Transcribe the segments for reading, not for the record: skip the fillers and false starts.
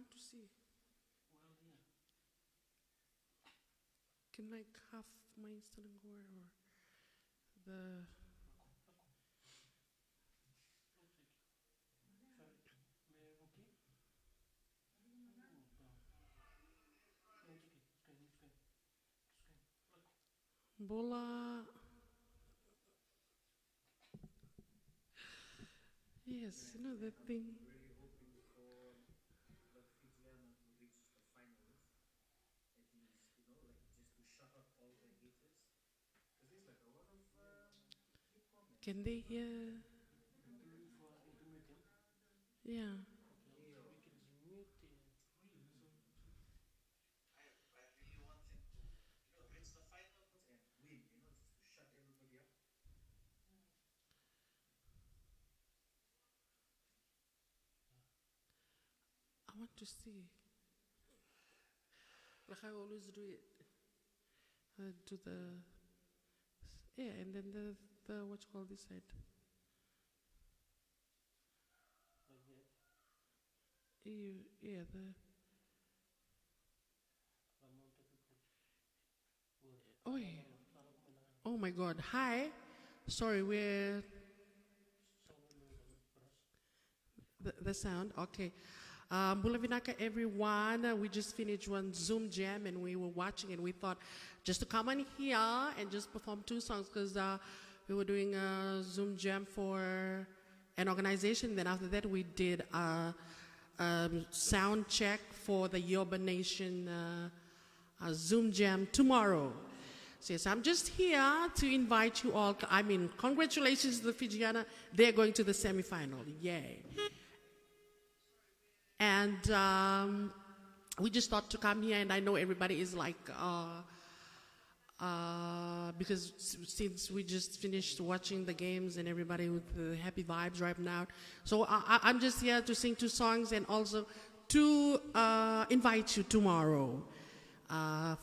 want to see. Can I cuff my Stanangor or the... Bola. Yes, you know that thing. Really hoping for the Fijiana to reach the finals. At least, you know, like just to shut up all the haters. Because there's like a lot of hate comments. Can they hear? Yeah. I really want him to, you know, reach the finals and win, you know, just to shut everybody up. I want to see. Like I always do it. Do the... Yeah, and then the what you call this side? Yeah, the... Oh, yeah. Oh my God. Hi. Sorry, we're... The sound, okay. Bulavinaka, everyone. We just finished one Zoom jam and we were watching and we thought just to come on here and just perform 2 songs because we were doing a Zoom jam for an organization. Then after that, we did a sound check for the Yoruba Nation Zoom jam tomorrow. So yes, I'm just here to invite you all. I mean, congratulations to the Fijiana. They're going to the semi-final. Yay. And we just thought to come here, and I know everybody is like, because since we just finished watching the games and everybody with the happy vibes right now. So I'm just here to sing 2 songs and also to invite you tomorrow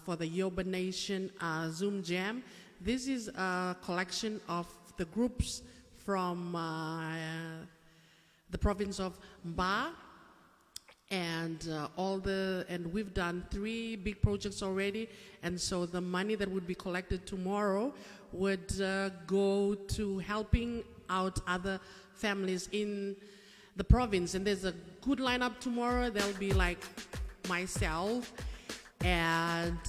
for the Yoruba Nation Zoom Jam. This is a collection of the groups from the province of Mba. And we've done 3 big projects already, and so the money that would be collected tomorrow would go to helping out other families in the province. And there's a good lineup tomorrow. There'll be like myself and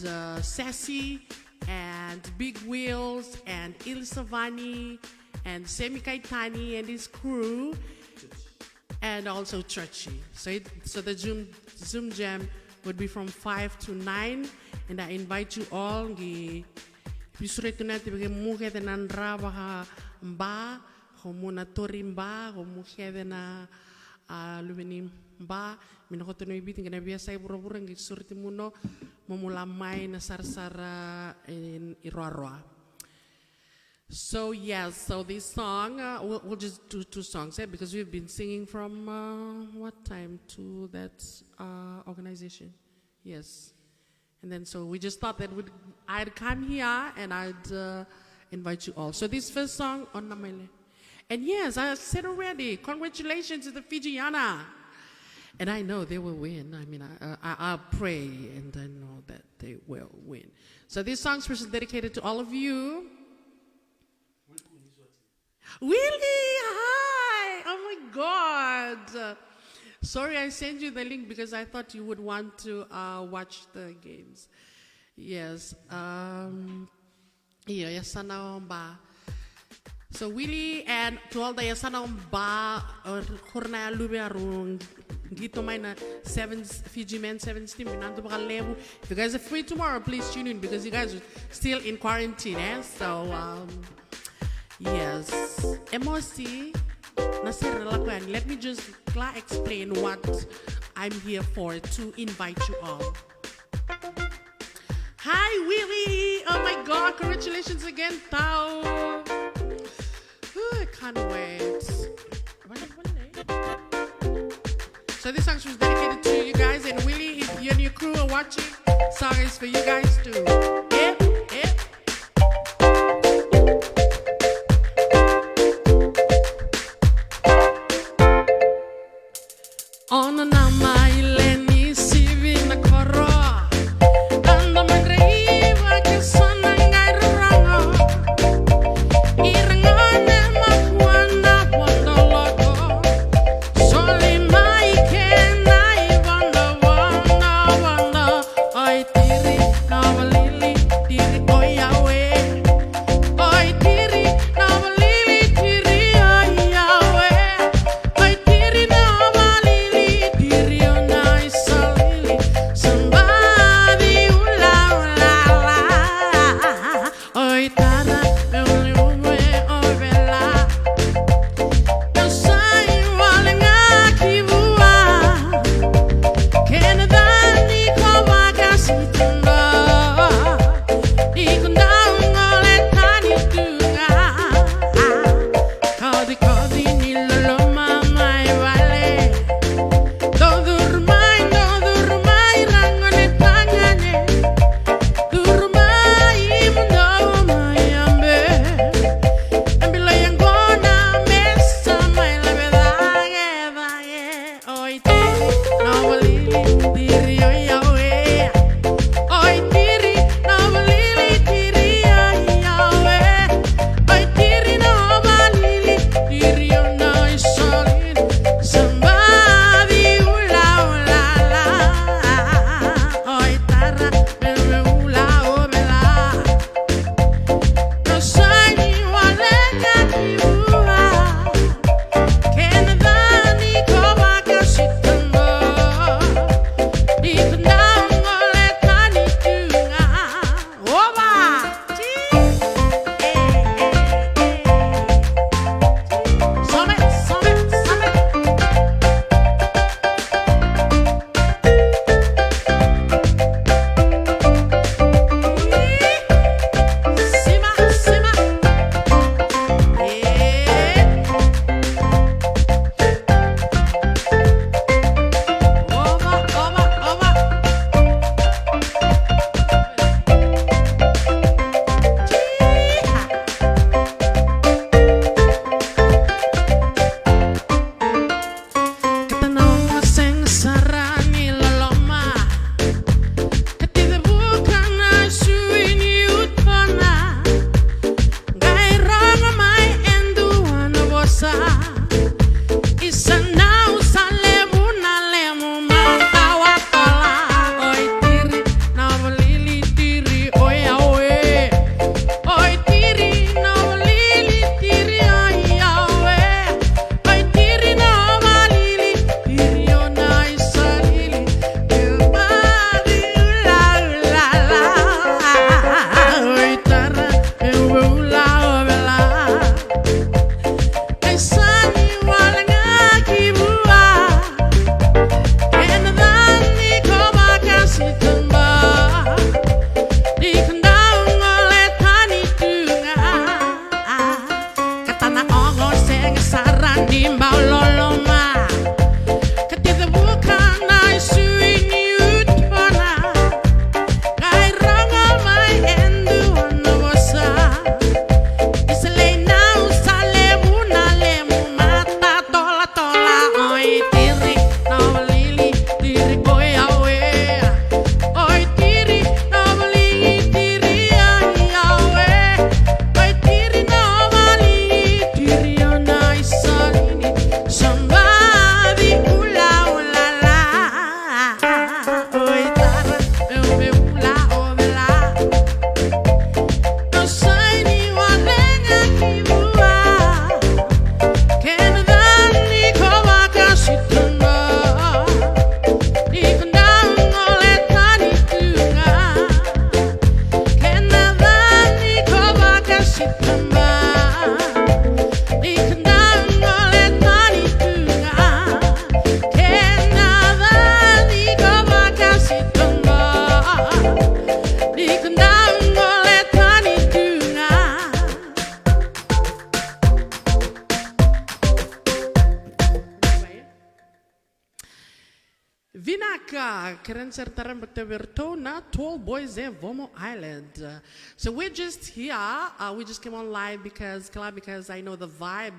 Sassy and Big Wheels and Il Savani and Semi Kaitani and his crew. And also Churchy. So the Zoom Jam would be from 5 to 9, and I invite you all. Pisure tunati bagi muhe tenan rabaha mba, homuna tori mba, homuhe na lumini mba, minakotono ibiti ngana biasa ibura-bura ngi surti muno memulamai na sar-sara in iroa-roa. So yes, so this song, we'll just do 2 songs, because we've been singing from what time to that organization? Yes. And then so we just thought that I'd come here and I'd invite you all. So this first song, on Namele. And yes, I said already, congratulations to the Fijiana. And I know they will win. I mean, I pray and I know that they will win. So this song's dedicated to all of you. Willie, hi! Oh my God! Sorry, I sent you the link because I thought you would want to watch the games. Yes. Yasana Mba. So Willie and to all the Yasana Mba Kurna Lubiarung Gito Mina 7 Fiji Men 17 Minanto Bakalebu. If you guys are free tomorrow, please tune in because you guys are still in quarantine, eh? So yes. MOC let me just explain what I'm here for to invite you all. Hi Willie! Oh my God, congratulations again, Tao! I can't wait. So this song was dedicated to you guys, and Willie, if you and your crew are watching, song is for you guys too. Yeah, yeah. On a nama ileni keren sertaran na Tall Boys in Vomo Island. So we're just here. We just came on live because I know the vibe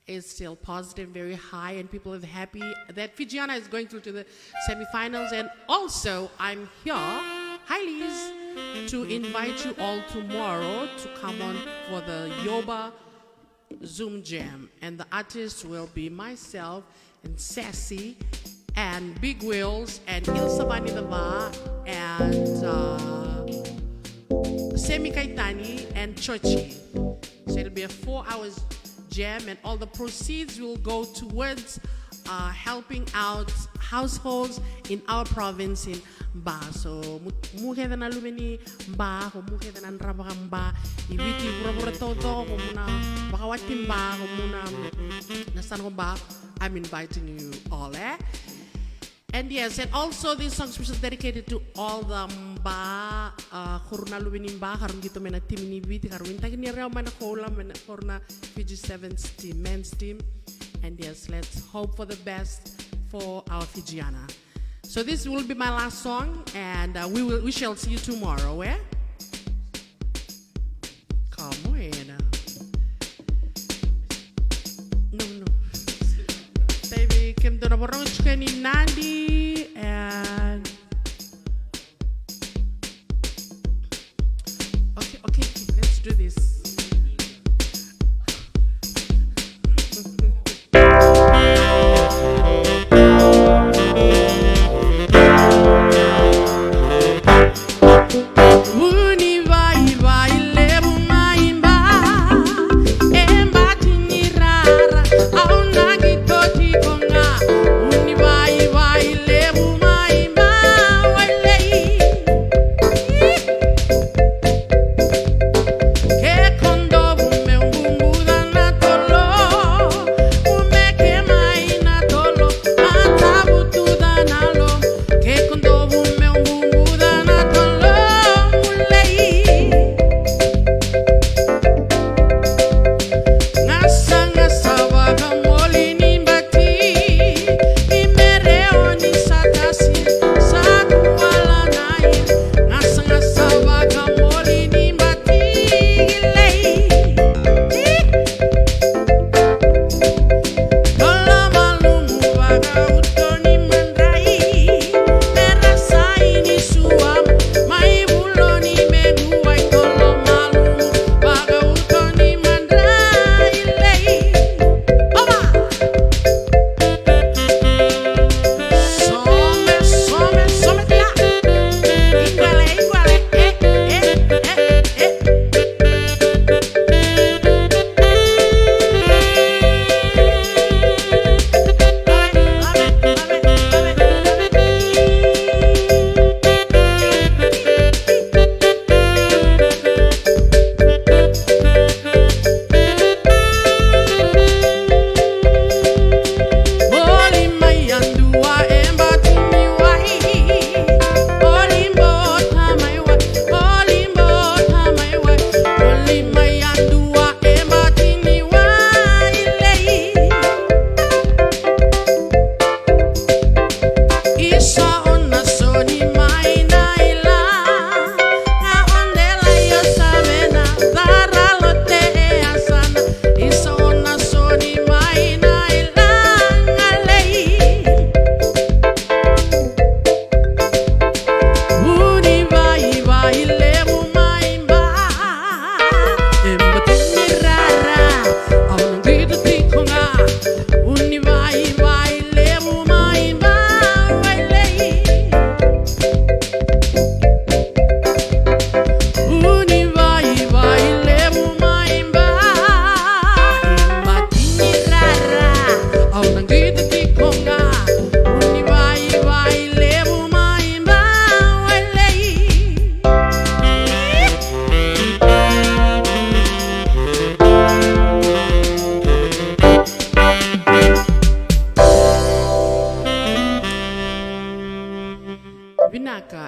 is still positive, very high, and people are happy that Fijiana is going through to the semifinals. And also, I'm here, hi Liz, to invite you all tomorrow to come on for the Yoba Zoom Jam. And the artists will be myself and Sassy and Big Wheels and Ilsa Bani Dava and Semi Kaitani and Chochi. So it'll be a 4 hours jam, and all the proceeds will go towards helping out households in our province in Ba. So muhe na lumeni Ba, ho muhe na nraba Ba, ibiti pura todo, ho muna bakawatin Ba, ho muna nasan Ba. I'm inviting you all, eh? And yes, and also this song is dedicated to all the Mba, Kuruna Lubinim Ba, Harun Gito Mena Timini Viti, Harun Tagini Ramana Kola, Korna Fiji 7's team, men's team. And yes, let's hope for the best for our Fijiana. So this will be my last song, and we shall see you tomorrow, eh? Come on. No. Baby, Kim Dona Boronchka ni Nandi, and okay, let's do this.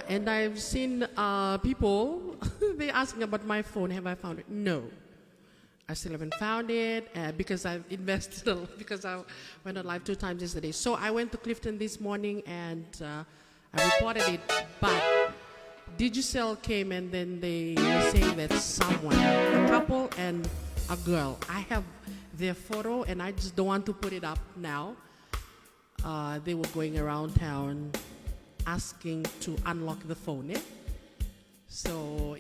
And I've seen people, they asking about my phone, have I found it? No. I still haven't found it because I've invested, because I went on live 2 times yesterday. So I went to Clifton this morning and I reported it, but Digicel came and then they were saying that someone, a couple and a girl. I have their photo and I just don't want to put it up now. They were going around town asking to unlock the phone. So,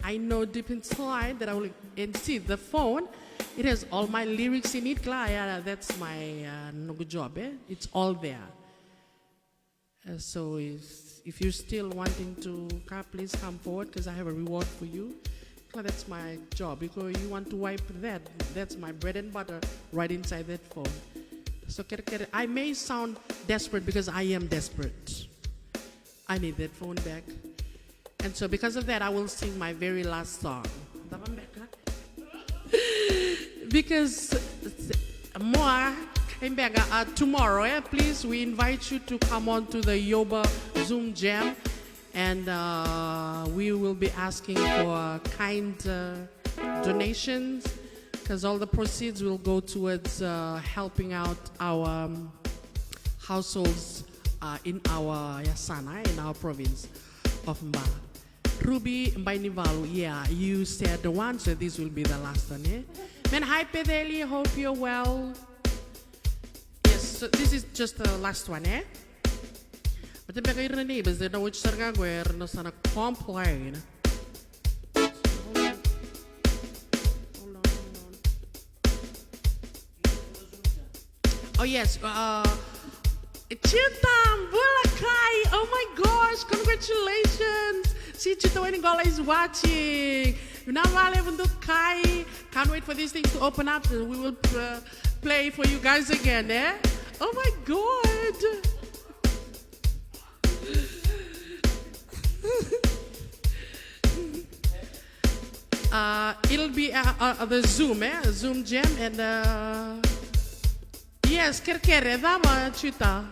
I know deep inside that I will see the phone. It has all my lyrics in it. That's my job. It's all there. So if you're still wanting to come, please come forward because I have a reward for you. That's my job. Because you want to wipe that. That's my bread and butter right inside that phone. So I may sound desperate because I am desperate. I need that phone back. And so because of that, I will sing my very last song. Because more tomorrow, please, we invite you to come on to the Yoba Zoom Jam. And we will be asking for kind donations because all the proceeds will go towards helping out our households in our Yasana, in our province of Mba. Ruby Mbainivalu, yeah, you said the one, so this will be the last one. Men, hi Pedeli, hope you're well. Yes, so this is just the last one, But the bigger the neighbors, they know which sarga where no sana complain. Oh yes, Chitam Bulakai, oh my gosh, congratulations. See, Chita Weningola is watching. Can't wait for these things to open up and we will play for you guys again, Oh my God. It'll be the Zoom, Zoom Jam, and yes, kerkere, dama chuta.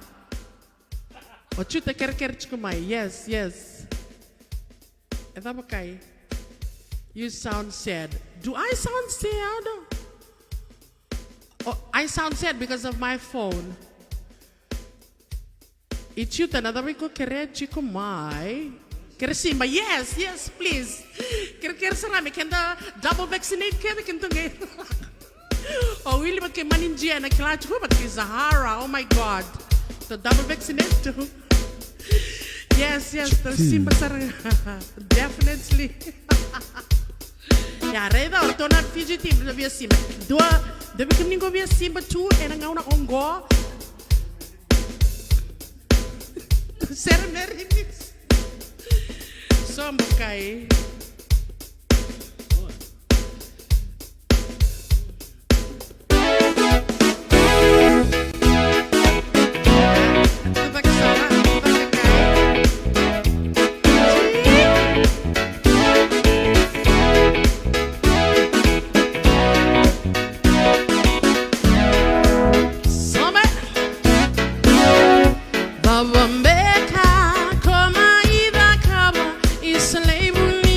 O chuta kerkere chukumai, yes. Edabakai, you sound sad. Do I sound sad? Oh, I sound sad because of my phone. Ichuta nadabiko kere chukumai. Keresimba, yes, please. Kere sarami, kenda double vaccinate kere kentungay. Oh, really? But maninjia na kilachu, but Zahara. Oh my God, the double vaccinate too. Yes, the Simba sarang, definitely. Yeah, reda ortona fugitive na via Simba. Dua, debi kemningo via Simba too, and ang una ongo. Ceremony mix. So mbukai. Babambeka koma ida kama islaibu ni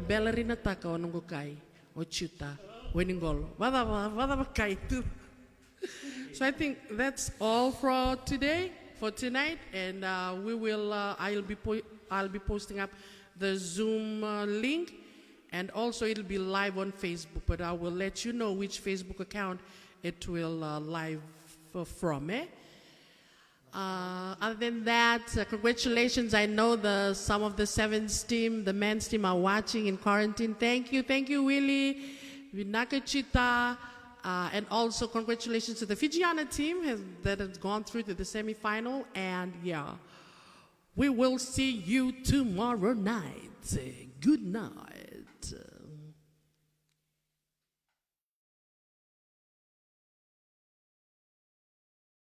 ballerina taka o nungo kai, o chuta, weningolo. Vada kai tu. So I think that's all for today, for tonight, and we will. I'll be posting up the Zoom link, and also it'll be live on Facebook. But I will let you know which Facebook account it will live from. Other than that, congratulations. I know some of the sevens team, the men's team, are watching in quarantine. Thank you, Willie, Vinakachita. And also congratulations to the Fijiana team that has gone through to the semifinal. And yeah, we will see you tomorrow night. Good night.